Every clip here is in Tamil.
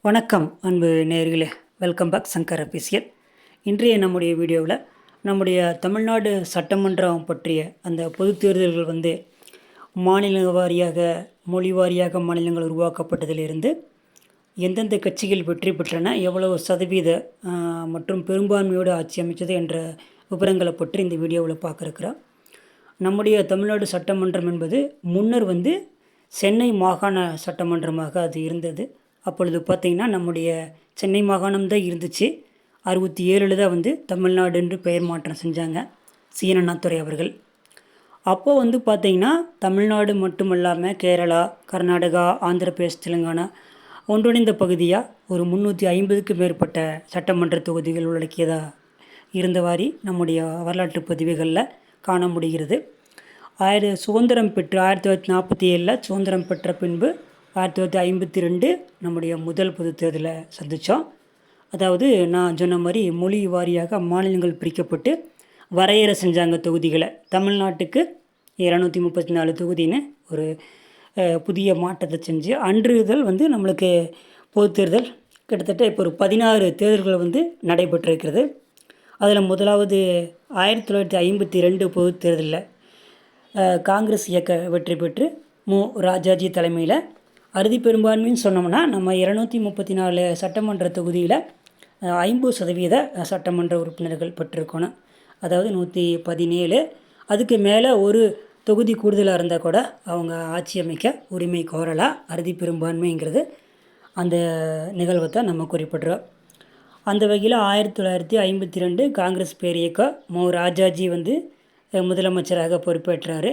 வணக்கம் அன்பு நேயர்களே, வெல்கம் பேக் சங்கர் அஃபிஷியல். இன்றைய நம்முடைய வீடியோவில் நம்முடைய தமிழ்நாடு சட்டமன்றம் பற்றிய அந்த பொதுத் தேர்தல்கள் மாநில வாரியாக மொழி வாரியாக மாநிலங்கள் உருவாக்கப்பட்டதிலிருந்து எந்தெந்த கட்சிகள் வெற்றி பெற்றன, எவ்வளவு சதவீத மற்றும் பெரும்பான்மையோடு ஆட்சி அமைச்சது என்ற விவரங்களை பற்றி இந்த வீடியோவில் பார்க்குறோம். நம்முடைய தமிழ்நாடு சட்டமன்றம் என்பது முன்னர் சென்னை மாகாண சட்டமன்றமாக அது இருந்தது. அப்பொழுது பார்த்திங்கன்னா நம்முடைய சென்னை மாகாணம் தான் இருந்துச்சு. 67 தான் தமிழ்நாடு என்று பெயர் மாற்றம் செஞ்சாங்க சி.என். அண்ணாதுரை அவர்கள். அப்போது பார்த்திங்கன்னா தமிழ்நாடு மட்டுமல்லாமல் கேரளா, கர்நாடகா, ஆந்திர பிரதேஷ், தெலுங்கானா ஒன்றிணைந்த பகுதியாக ஒரு 350க்கும் மேற்பட்ட சட்டமன்ற தொகுதிகள் உள்ளடக்கியதாக இருந்தவாறு நம்முடைய வரலாற்று பதிவுகளில் காண முடிகிறது. சுதந்திரம் பெற்று 1947 சுதந்திரம் பெற்ற பின்பு 1952 நம்முடைய முதல் பொது தேர்தலை சந்தித்தோம். அதாவது நான் சொன்ன மாதிரி மொழி வாரியாக மாநிலங்கள் பிரிக்கப்பட்டு வரையறை செஞ்சாங்க தொகுதிகளை. தமிழ்நாட்டுக்கு 234 தொகுதின்னு ஒரு புதிய மாற்றத்தை செஞ்சு அன்றுதல் நம்மளுக்கு பொது தேர்தல் கிட்டத்தட்ட இப்போ ஒரு 16 தேர்தல்கள் நடைபெற்றிருக்கிறது. அதில் முதலாவது 1952 பொது தேர்தலில் காங்கிரஸ் இயக்க வெற்றி பெற்று ராஜாஜி தலைமையில் அறுதி பெரும்பான்மைன்னு சொன்னோம்னா நம்ம 234 சட்டமன்ற தொகுதியில் 50% சட்டமன்ற உறுப்பினர்கள் பெற்றிருக்கணும். அதாவது 117. அதுக்கு மேலே ஒரு தொகுதி கூடுதலாக இருந்தால் கூட அவங்க ஆட்சி அமைக்க உரிமை கோரலாம். அறுதி பெரும்பான்மைங்கிறது அந்த நிகழ்வை தான் நம்ம குறிப்பிட்றோம். அந்த வகையில் 1952 காங்கிரஸ் பேரியக்கம் ராஜாஜி முதலமைச்சராக பொறுப்பேற்றார்.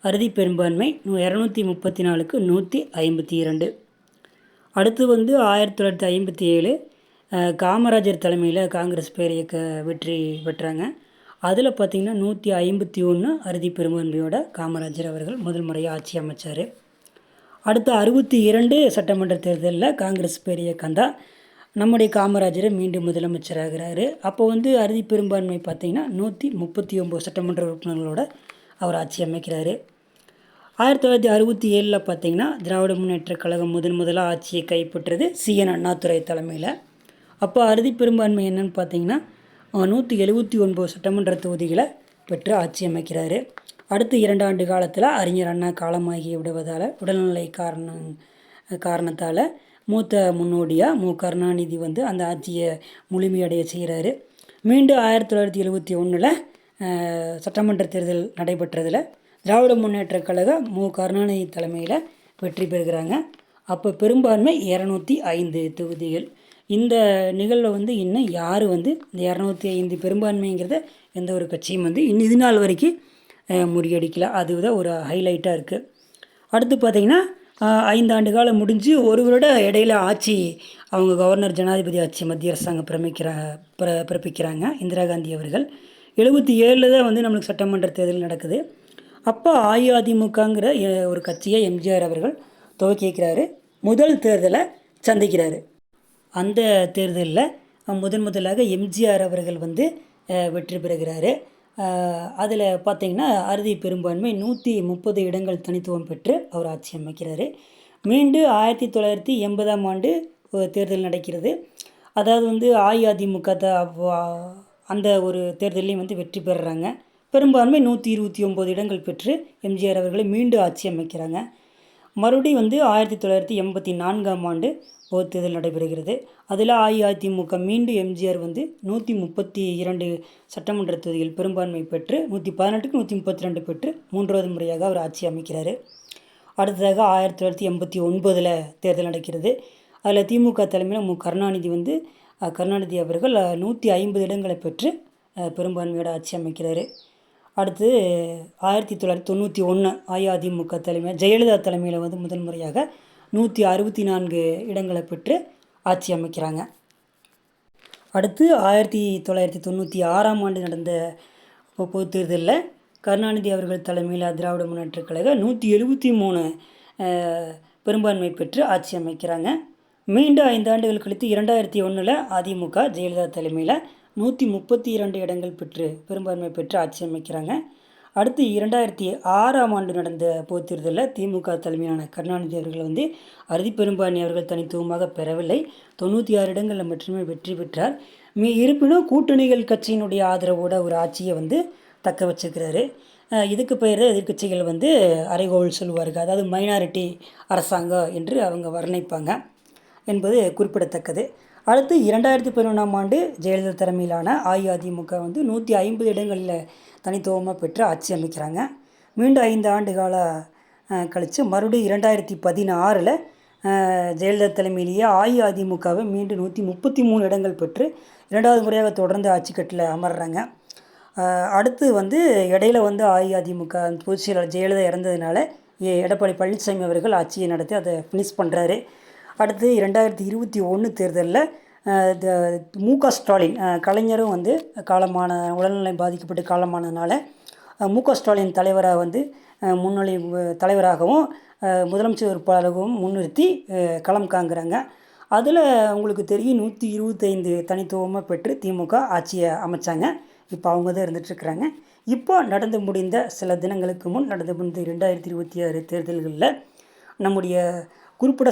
அறுதி பெரும்பான்மை 234க்கு 152. அடுத்து 1957 காமராஜர் தலைமையில் காங்கிரஸ் பேரியக்க வெற்றி பெற்றாங்க. அதில் பார்த்திங்கன்னா 151 அறுதி பெரும்பான்மையோட காமராஜர் அவர்கள் முதல் முறையாக ஆட்சி அமைச்சார். அடுத்து 62 சட்டமன்ற தேர்தலில் காங்கிரஸ் பேரியக்கம் தான் நம்முடைய காமராஜரை மீண்டும் முதலமைச்சராகிறாரு. அப்போ அறுதி பெரும்பான்மை பார்த்திங்கன்னா 139 சட்டமன்ற உறுப்பினர்களோட அவர் ஆட்சி அமைக்கிறார். 1967 பார்த்திங்கன்னா திராவிட முன்னேற்றக் கழகம் முதலாக ஆட்சியை கைப்பற்றது சி.என். அண்ணாதுரை தலைமையில். அப்போ அறுதி பெரும்பான்மை என்னென்னு பார்த்திங்கன்னா 179 சட்டமன்ற தொகுதிகளை பெற்று ஆட்சி அமைக்கிறாரு. அடுத்து 2 ஆண்டு காலத்தில் அறிஞர் அண்ணா காலமாகி விடுவதால் உடல்நிலை காரணத்தால் மூத்த முன்னோடியாக கருணாநிதி அந்த ஆட்சியை முழுமையடைய செய்கிறாரு. மீண்டும் 1971 சட்டமன்ற தேர்தல் நடைபெற்றதில் திராவிட முன்னேற்றக் கழகம் கருணாநிதி தலைமையில் வெற்றி பெறுகிறாங்க. அப்போ பெரும்பான்மை 205 தொகுதிகள். இந்த நிகழ்வை இன்னும் யார் இந்த 205 பெரும்பான்மைங்கிறத எந்த ஒரு கட்சியும் இன்னும் இது நாள் வரைக்கும் முறியடிக்கல. அதுதான் ஒரு ஹைலைட்டாக இருக்குது. அடுத்து பார்த்திங்கன்னா 5 ஆண்டு காலம் முடிஞ்சு ஒரு வருட இடையில ஆட்சி அவங்க கவர்னர் ஜனாதிபதி ஆட்சி மத்திய அரசாங்கம் பிறப்பிக்கிறாங்க இந்திரா காந்தி அவர்கள். 77 தான் நம்மளுக்கு சட்டமன்ற தேர்தல் நடக்குது. அப்போ அஇஅதிமுகங்கிற ஒரு கட்சியை எம்ஜிஆர் அவர்கள் துவக்கி வைக்கிறாரு. முதல் தேர்தலை சந்திக்கிறாரு. அந்த தேர்தலில் முதலாக எம்ஜிஆர் அவர்கள் வெற்றி பெறுகிறாரு. அதில் பார்த்திங்கன்னா அறுதி பெரும்பான்மை 130 இடங்கள் தனித்துவம் பெற்று அவர் ஆட்சி அமைக்கிறாரு. மீண்டும் 1980ஆம் ஆண்டு தேர்தல் நடக்கிறது. அதாவது அஇஅதிமுக அந்த ஒரு தேர்தலையும் வெற்றி பெறுறாங்க. பெரும்பான்மை 129 இடங்கள் பெற்று எம்ஜிஆர் அவர்களை மீண்டும் ஆட்சி அமைக்கிறாங்க. மறுபடியும் 1984ஆம் ஆண்டு பொது தேர்தல் நடைபெறுகிறது. அதில் அஇஅதிமுக மீண்டும் எம்ஜிஆர் 132 சட்டமன்ற தொகுதிகள் பெரும்பான்மை பெற்று 118க்கு 132 பெற்று 3வது முறையாக அவர் ஆட்சி அமைக்கிறார். அடுத்ததாக 1989 தேர்தல் நடக்கிறது. அதில் திமுக தலைமையில் கருணாநிதி அவர்கள் 150 இடங்களை பெற்று பெரும்பான்மையோட ஆட்சி அமைக்கிறார். அடுத்து 1991 அஇஅதிமுக தலைமை ஜெயலலிதா தலைமையில் முதல் முறையாக 164 இடங்களை பெற்று ஆட்சி அமைக்கிறாங்க. அடுத்து 1996ஆம் ஆண்டு நடந்த பொது தேர்தலில் கருணாநிதி அவர்கள் தலைமையில் திராவிட முன்னேற்றக் கழகம் 173 பெரும்பான்மை பெற்று ஆட்சி அமைக்கிறாங்க. மீண்டும் 5 ஆண்டுகள் கழித்து 2001 அதிமுக ஜெயலலிதா தலைமையில் 132 இடங்கள் பெற்று பெரும்பான்மை பெற்று ஆட்சி அமைக்கிறாங்க. அடுத்து 2006ஆம் ஆண்டு நடந்த பொதுத் தேர்தலில் திமுக தலைமையிலான கருணாநிதி அவர்கள் வந்து அறுதி பெரும்பான்மை அவர்கள் தனித்துவமாக பெறவில்லை. 96 இடங்களில் மட்டுமே வெற்றி பெற்றார். இருப்பினும் கூட்டணிகள் கட்சியினுடைய ஆதரவோட ஒரு ஆட்சியை வந்து தக்க வச்சுக்கிறாரு. இதுக்கு பெயர் எதிர்க்கட்சிகள் வந்து அறைகோவல் சொல்லுவார்கள். அதாவது மைனாரிட்டி அரசாங்கம் என்று அவங்க வர்ணிப்பாங்க என்பது குறிப்பிடத்தக்கது. அடுத்து 2011ஆம் ஆண்டு ஜெயலலிதா தலைமையிலான அஇஅதிமுக வந்து 150 இடங்களில் தனித்துவமாக பெற்று ஆட்சி அமைக்கிறாங்க. மீண்டும் 5 ஆண்டு கால கழித்து மறுபடியும் 2016 ஜெயலலிதா தலைமையிலேயே அஇஅதிமுகவை மீண்டும் 133 இடங்கள் பெற்று 2வது முறையாக தொடர்ந்து ஆட்சி கட்டில் அமர்றாங்க. அடுத்து வந்து இடையில வந்து அஇஅதிமுக பொதுச் செயலாளர் ஜெயலலிதா இறந்ததுனால எடப்பாடி பழனிசாமி அவர்கள் ஆட்சியை நடத்தி அதை ஃபினிஷ் பண்ணுறாரு. அடுத்து 2021 தேர்தலில் மு.க. ஸ்டாலின் கலைஞரும் வந்து உடல்நிலை பாதிக்கப்பட்டு காலமானதுனால மு.க. ஸ்டாலின் தலைவராக வந்து முன்னணி தலைவராகவும் முதலமைச்சர் வேட்பாளராகவும் முன்னிறுத்தி களம் காண்கிறாங்க. அதில் உங்களுக்கு தெரியும் 125 தனித்துவமாக பெற்று திமுக ஆட்சியை அமைச்சாங்க. இப்போ அவங்க தான் இருந்துகிட்ருக்குறாங்க. இப்போ நடந்து முடிந்த சில தினங்களுக்கு முன் நடந்து முடிந்த 2026 தேர்தல்களில் நம்முடைய குறிப்பிட்ட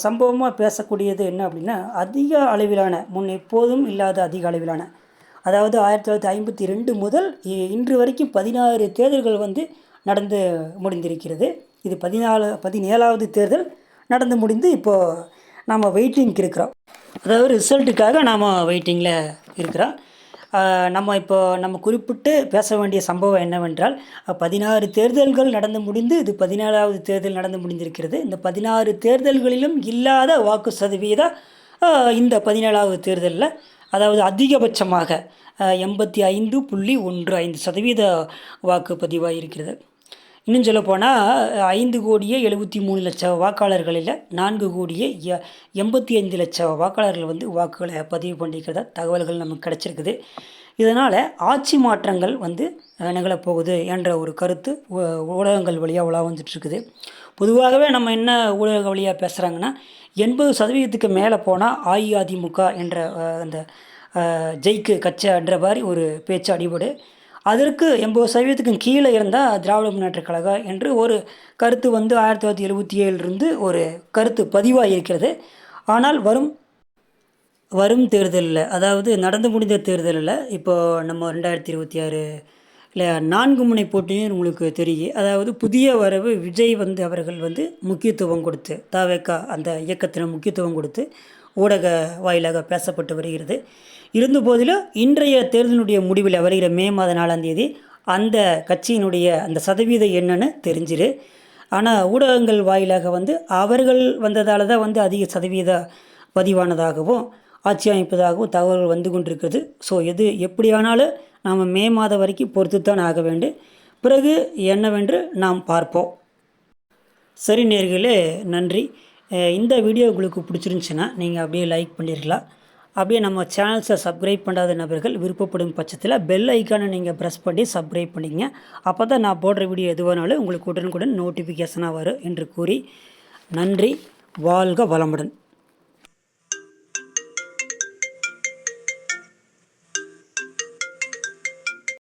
சம்பவமாக பேசக்கூடியது என்ன அப்படின்னா, அதிக அளவிலான முன் எப்போதும் இல்லாத அதிக அளவிலான, அதாவது 1952 முதல் இன்று வரைக்கும் 16 தேர்தல்கள் வந்து நடந்து முடிந்திருக்கிறது. இது 17வது தேர்தல் நடந்து முடிந்து இப்போது நாம் வெயிட்டிங்க்கு இருக்கிறோம். அதாவது ரிசல்ட்டுக்காக நாம் வெயிட்டிங்கில் இருக்கிறோம். நம்ம குறிப்பிட்டு பேச வேண்டிய சம்பவம் என்னவென்றால், 16 தேர்தல்கள் நடந்து முடிந்து இது 17வது தேர்தல் நடந்து முடிந்திருக்கிறது. இந்த 16 தேர்தல்களிலும் இல்லாத வாக்கு சதவீதம் இந்த 17வது தேர்தலில், அதாவது அதிகபட்சமாக 85.15% வாக்குப்பதிவாக இருக்கிறது. இன்னும் சொல்லப்போனால் 5,73,00,000 வாக்காளர்களில் 4,85,00,000 வாக்காளர்கள் வந்து வாக்குகளை பதிவு பண்ணிக்கிறதா தகவல்கள் நமக்கு கிடச்சிருக்குது. இதனால் ஆட்சி மாற்றங்கள் வந்து நிகழப்போகுது என்ற ஒரு கருத்து ஊடகங்கள் வழியாக உலா வந்துட்டுருக்குது. பொதுவாகவே நம்ம என்ன ஊடக வழியாக பேசுகிறாங்கன்னா, 80% மேலே போனால் அஇஅதிமுக என்ற அந்த ஜெயிக்கு கட்சின்ற மாதிரி ஒரு பேச்சு அடிபடு. அதற்கு 80% கீழே இருந்தால் திராவிட முன்னேற்றக் கழகம் என்று ஒரு கருத்து வந்து 1977 ஒரு கருத்து பதிவாக இருக்கிறது. ஆனால் வரும் தேர்தலில், அதாவது நடந்து முடிந்த தேர்தலில் இப்போது நம்ம 2026 4 முனை போட்டியும் உங்களுக்கு தெரியும். அதாவது புதிய வரவு விஜய் வந்து அவர்கள் வந்து முக்கியத்துவம் கொடுத்து, தவேக அந்த இயக்கத்தினர் முக்கியத்துவம் கொடுத்து ஊடக வாயிலாக பேசப்பட்டு வருகிறது. இருந்த போதிலும் இன்றைய தேர்தலினுடைய முடிவில் வருகிற மே மாதம் 4ஆம் தேதி அந்த கட்சியினுடைய அந்த சதவீதம் என்னன்னு தெரிஞ்சிரு. ஆனால் ஊடகங்கள் வாயிலாக வந்து அவர்கள் வந்ததால் தான் வந்து அதிக சதவீத பதிவானதாகவும் ஆட்சி அமைப்பதாகவும் தகவல்கள் வந்து கொண்டிருக்கிறது. ஸோ எது எப்படியானாலும் நாம் மே மாதம் வரைக்கும் பொறுத்துத்தான் ஆக வேண்டும். பிறகு என்னவென்று நாம் பார்ப்போம். சரி நேயர்களே, நன்றி. இந்த வீடியோ உங்களுக்கு பிடிச்சிருந்துச்சுன்னா நீங்கள் அப்படியே லைக் பண்ணிடலாம். அப்படியே நம்ம சேனல்ஸை சப்ஸ்கிரைப் பண்ணாத நபர்கள் விருப்பப்படும் பட்சத்தில் பெல் ஐக்கானை நீங்கள் ப்ரெஸ் பண்ணி சப்ஸ்கிரைப் பண்ணிங்க. அப்போ தான் நான் போடுற வீடியோ எதுவானாலும் உங்களுக்கு உடனுக்குடன் நோட்டிஃபிகேஷனாக வரும் என்று கூறி நன்றி. வாழ்க வளமுடன்.